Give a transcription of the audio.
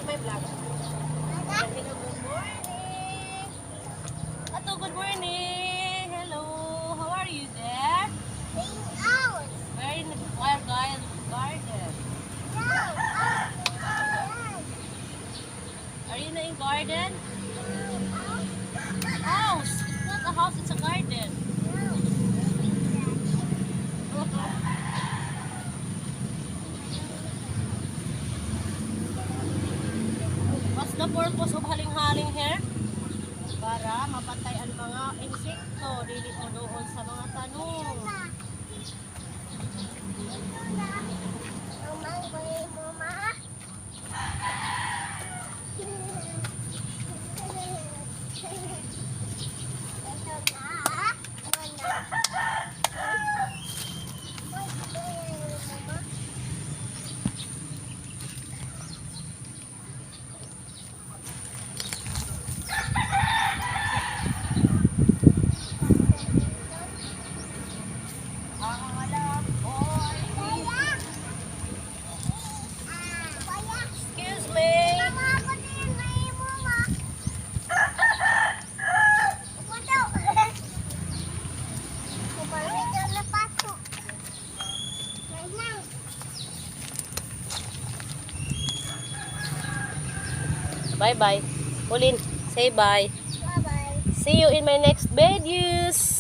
my vlog. Hello, good morning. Ato, good morning. Hello, how are you there? We're in the Wild Garden. Are you in a garden? House. It's not a house, it's a garden. What's the purpose of haling-haling here? Para mapatay ang mga insekto, dili mo doon sa mga tanong. Excuse me. Bye-bye. Ulin, say bye. Bye-bye. See you in my next videos.